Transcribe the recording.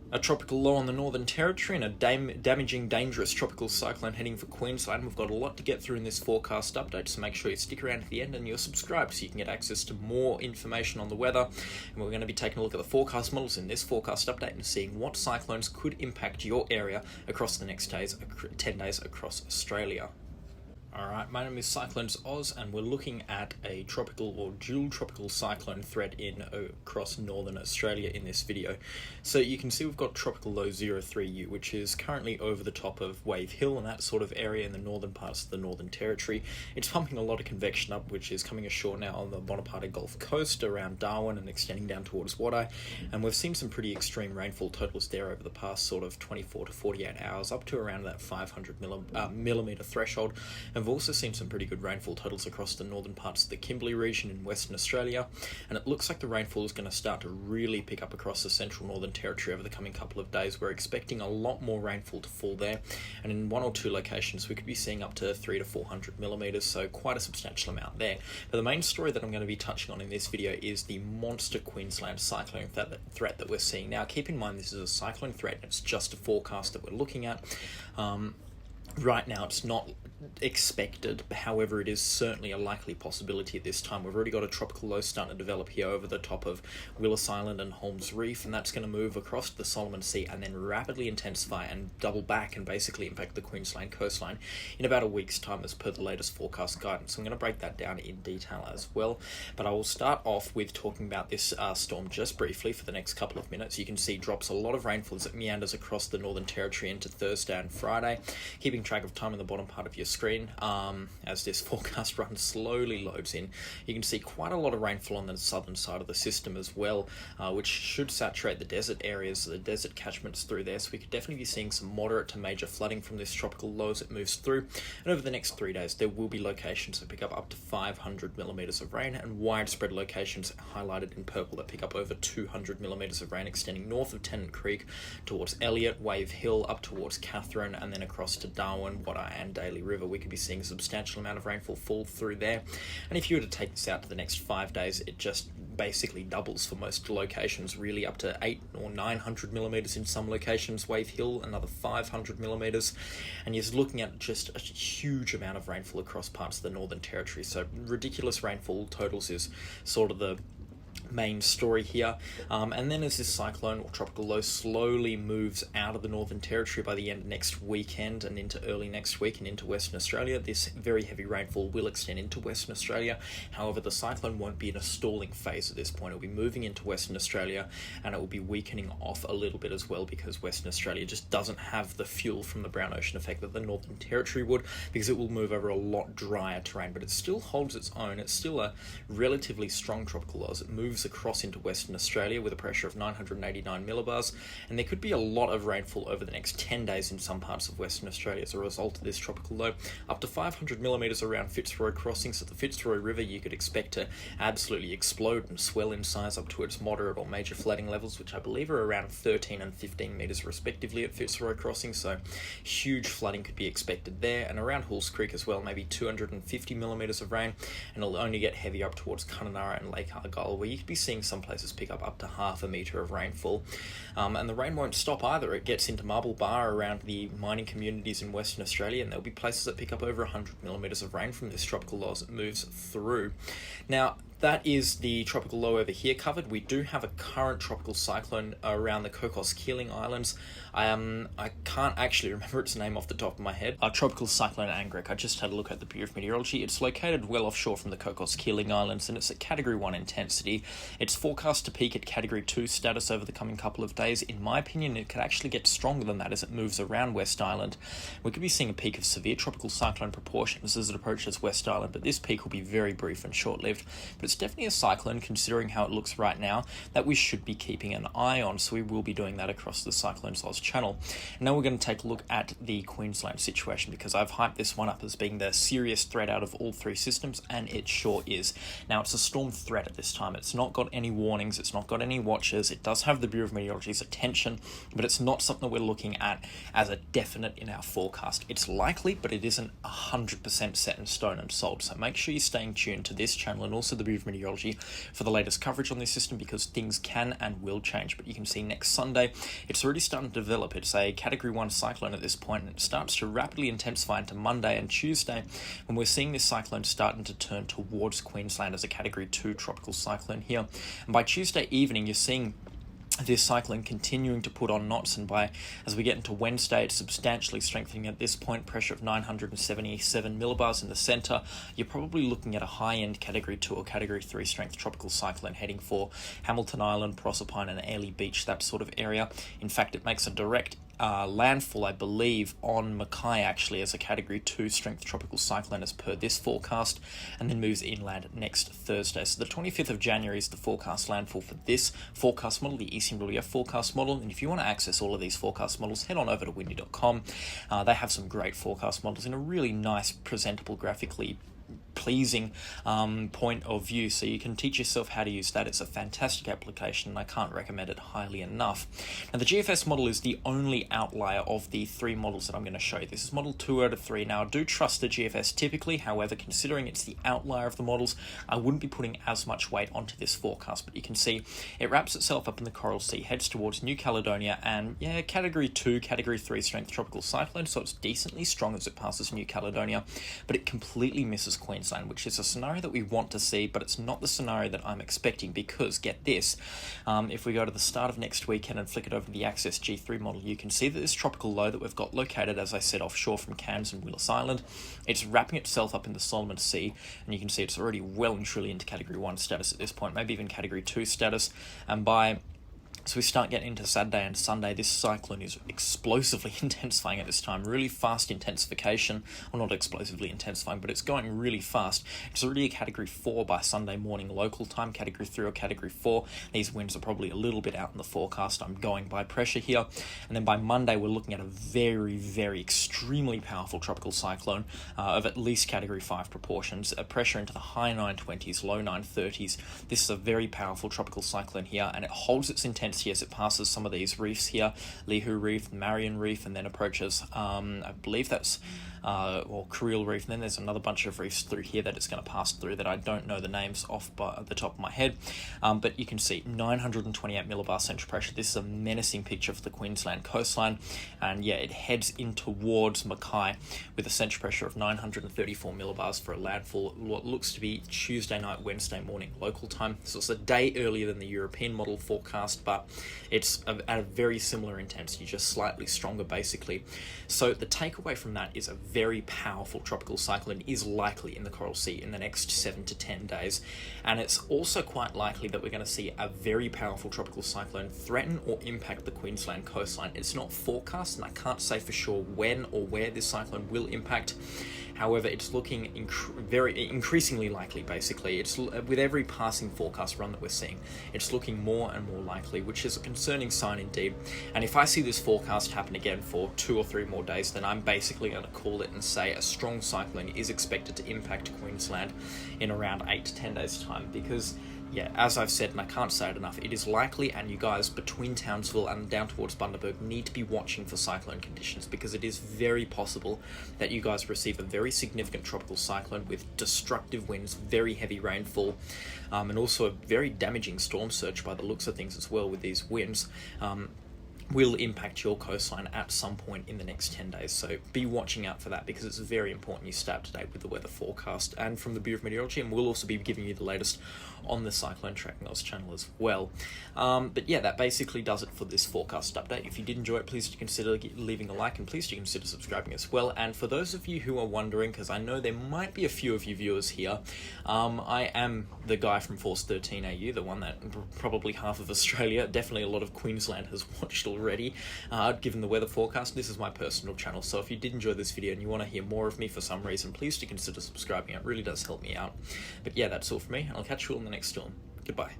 A tropical low on the Northern Territory and a damaging, dangerous tropical cyclone heading for Queensland. We've got a lot to get through in this forecast update, so make sure you stick around to the end and you're subscribed so you can get access to more information on the weather. And we're going to be taking a look at the forecast models in this forecast update and seeing what cyclones could impact your area across the next 10 days across Australia. Alright, my name is Cyclones Oz, and we're looking at a tropical or dual tropical cyclone threat across northern Australia in this video. So you can see we've got tropical low 03U, which is currently over the top of Wave Hill and that sort of area in the northern parts of the Northern Territory. It's pumping a lot of convection up, which is coming ashore now on the Bonaparte Gulf Coast around Darwin and extending down towards Wadeye. And we've seen some pretty extreme rainfall totals there over the past sort of 24 to 48 hours, up to around that 500 millimetre threshold. And we've also seen some pretty good rainfall totals across the northern parts of the Kimberley region in Western Australia, and it looks like the rainfall is going to start to really pick up across the central Northern Territory over the coming couple of days. We're expecting a lot more rainfall to fall there, and in one or two locations we could be seeing up to 300 to 400 millimetres, so quite a substantial amount there. But the main story that I'm going to be touching on in this video is the monster Queensland cyclone threat that we're seeing. Now keep in mind this is a cyclone threat, it's just a forecast that we're looking at. Right now it's not expected, however it is certainly a likely possibility at this time. We've already got a tropical low starting to develop here over the top of Willis Island and Holmes Reef, and that's going to move across the Solomon Sea and then rapidly intensify and double back and basically impact the Queensland coastline in about a week's time as per the latest forecast guidance. So I'm going to break that down in detail as well, but I will start off with talking about this storm just briefly for the next couple of minutes. You can see drops a lot of rainfall as it meanders across the Northern Territory into Thursday and Friday, keeping track of time in the bottom part of your screen as this forecast run slowly loads in. You can see quite a lot of rainfall on the southern side of the system as well, which should saturate the desert areas, the desert catchments through there, so we could definitely be seeing some moderate to major flooding from this tropical low as it moves through. And over the next 3 days there will be locations that pick up to 500 millimetres of rain, and widespread locations highlighted in purple that pick up over 200 millimetres of rain, extending north of Tennant Creek towards Elliot, Wave Hill, up towards Catherine, and then across to Darwin, Wadeye and Daly River. We could be seeing a substantial amount of rainfall fall through there, and if you were to take this out to the next 5 days, it just basically doubles for most locations, really up to 800 or 900 millimetres in some locations. Wave Hill another 500 millimetres, and you're looking at just a huge amount of rainfall across parts of the Northern Territory. So ridiculous rainfall totals is sort of the main story here, and then as this cyclone or tropical low slowly moves out of the Northern Territory by the end of next weekend and into early next week and into Western Australia, this very heavy rainfall will extend into Western Australia. However, the cyclone won't be in a stalling phase at this point. It will be moving into Western Australia, and it will be weakening off a little bit as well, because Western Australia just doesn't have the fuel from the brown ocean effect that the Northern Territory would, because it will move over a lot drier terrain, but it still holds its own. It's still a relatively strong tropical low as it moves across into Western Australia with a pressure of 989 millibars, and there could be a lot of rainfall over the next 10 days in some parts of Western Australia as a result of this tropical low, up to 500 millimeters around Fitzroy Crossing. So the Fitzroy River you could expect to absolutely explode and swell in size up to its moderate or major flooding levels, which I believe are around 13 and 15 meters respectively at Fitzroy Crossing, so huge flooding could be expected there. And around Halls Creek as well, maybe 250 millimeters of rain, and it'll only get heavy up towards Kununurra and Lake Argyle, where you could be seeing some places pick up to half a metre of rainfall. And the rain won't stop either. It gets into Marble Bar around the mining communities in Western Australia, and there'll be places that pick up over 100 millimetres of rain from this tropical low as it moves through. Now, that is the tropical low over here covered. We do have a current tropical cyclone around the Cocos-Keeling Islands. I can't actually remember its name off the top of my head. Tropical Cyclone Angric. I just had a look at the Bureau of Meteorology. It's located well offshore from the Cocos-Keeling Islands, and it's at Category 1 intensity. It's forecast to peak at Category 2 status over the coming couple of days. In my opinion, it could actually get stronger than that as it moves around West Island. We could be seeing a peak of severe tropical cyclone proportions as it approaches West Island, but this peak will be very brief and short-lived. But it's definitely a cyclone, considering how it looks right now, that we should be keeping an eye on, so we will be doing that across the Cyclones Oz channel. And now we're going to take a look at the Queensland situation, because I've hyped this one up as being the serious threat out of all three systems, and it sure is. Now, it's a storm threat at this time. It's not got any warnings, it's not got any watches. It does have the Bureau of Meteorology's attention, but it's not something that we're looking at as a definite in our forecast. It's likely, but it isn't 100% set in stone and sold, so make sure you're staying tuned to this channel and also the Bureau Bureau of Meteorology for the latest coverage on this system, because things can and will change. But you can see next Sunday, it's already starting to develop. It's a Category 1 cyclone at this point, and it starts to rapidly intensify into Monday and Tuesday, when we're seeing this cyclone starting to turn towards Queensland as a Category 2 tropical cyclone here. And by Tuesday evening, you're seeing this cyclone continuing to put on knots, and as we get into Wednesday, it's substantially strengthening at this point. Pressure of 977 millibars in the centre. You're probably looking at a high-end Category 2 or Category 3 strength tropical cyclone heading for Hamilton Island, Proserpine and Airlie Beach, that sort of area. In fact, it makes a direct landfall, I believe, on Mackay actually as a Category 2 strength tropical cyclone as per this forecast, and then moves inland next Thursday. So the 25th of January is the forecast landfall for this forecast model, the ECMWF forecast model. And if you want to access all of these forecast models, head on over to windy.com. They have some great forecast models in a really nice, presentable, graphically pleasing point of view, so you can teach yourself how to use that. It's a fantastic application, and I can't recommend it highly enough. Now, the GFS model is the only outlier of the 3 models that I'm going to show you. This is model 2 out of 3. Now, I do trust the GFS typically, however, considering it's the outlier of the models, I wouldn't be putting as much weight onto this forecast. But you can see it wraps itself up in the Coral Sea, heads towards New Caledonia, and Category 2, Category 3 strength tropical cyclone, so it's decently strong as it passes New Caledonia, but it completely misses Queensland, which is a scenario that we want to see, but it's not the scenario that I'm expecting, because, get this, if we go to the start of next weekend and flick it over to the Access G3 model, you can see that this tropical low that we've got located, as I said, offshore from Cairns and Willis Island, it's wrapping itself up in the Solomon Sea, and you can see it's already well and truly into Category 1 status at this point, maybe even Category 2 status, and so we start getting into Saturday and Sunday, this cyclone is explosively intensifying at this time, really fast intensification. Well, not explosively intensifying, but it's going really fast. It's already a Category 4 by Sunday morning local time, Category 3 or Category 4. These winds are probably a little bit out in the forecast. I'm going by pressure here. And then by Monday, we're looking at a very, very extremely powerful tropical cyclone of at least Category 5 proportions, a pressure into the high 920s, low 930s. This is a very powerful tropical cyclone here, and it holds its intensity as it passes some of these reefs here, Lihu Reef, Marion Reef, and then approaches, I believe that's or Kuriel Reef, and then there's another bunch of reefs through here that it's going to pass through that I don't know the names off by the top of my head, but you can see 928 millibar central pressure. This is a menacing picture for the Queensland coastline, and it heads in towards Mackay with a central pressure of 934 millibars for a landfall what looks to be Tuesday night, Wednesday morning local time. So it's a day earlier than the European model forecast, but it's at a very similar intensity, just slightly stronger basically. So the takeaway from that is a very powerful tropical cyclone is likely in the Coral Sea in the next 7 to 10 days. And it's also quite likely that we're going to see a very powerful tropical cyclone threaten or impact the Queensland coastline. It's not forecast, and I can't say for sure when or where this cyclone will impact. However, it's looking increasingly likely, basically. It's with every passing forecast run that we're seeing, it's looking more and more likely, which is a concerning sign indeed. And if I see this forecast happen again for 2 or 3 more days, then I'm basically going to call it and say a strong cyclone is expected to impact Queensland in around 8 to 10 days' time, because as I've said, and I can't say it enough, it is likely, and you guys between Townsville and down towards Bundaberg need to be watching for cyclone conditions, because it is very possible that you guys receive a very significant tropical cyclone with destructive winds, very heavy rainfall, and also a very damaging storm surge by the looks of things as well with these winds. Will impact your coastline at some point in the next 10 days. So be watching out for that, because it's very important you stay up to date with the weather forecast and from the Bureau of Meteorology, and we'll also be giving you the latest on the Cyclone Tracking Oz channel as well. But that basically does it for this forecast update. If you did enjoy it, please do consider leaving a like, and please do consider subscribing as well. And for those of you who are wondering, because I know there might be a few of you viewers here, I am the guy from Force 13 AU, the one that probably half of Australia, definitely a lot of Queensland has watched already, given the weather forecast. This is my personal channel, so if you did enjoy this video and you want to hear more of me for some reason, please do consider subscribing. It really does help me out. But that's all from me. I'll catch you all in the next storm. Goodbye.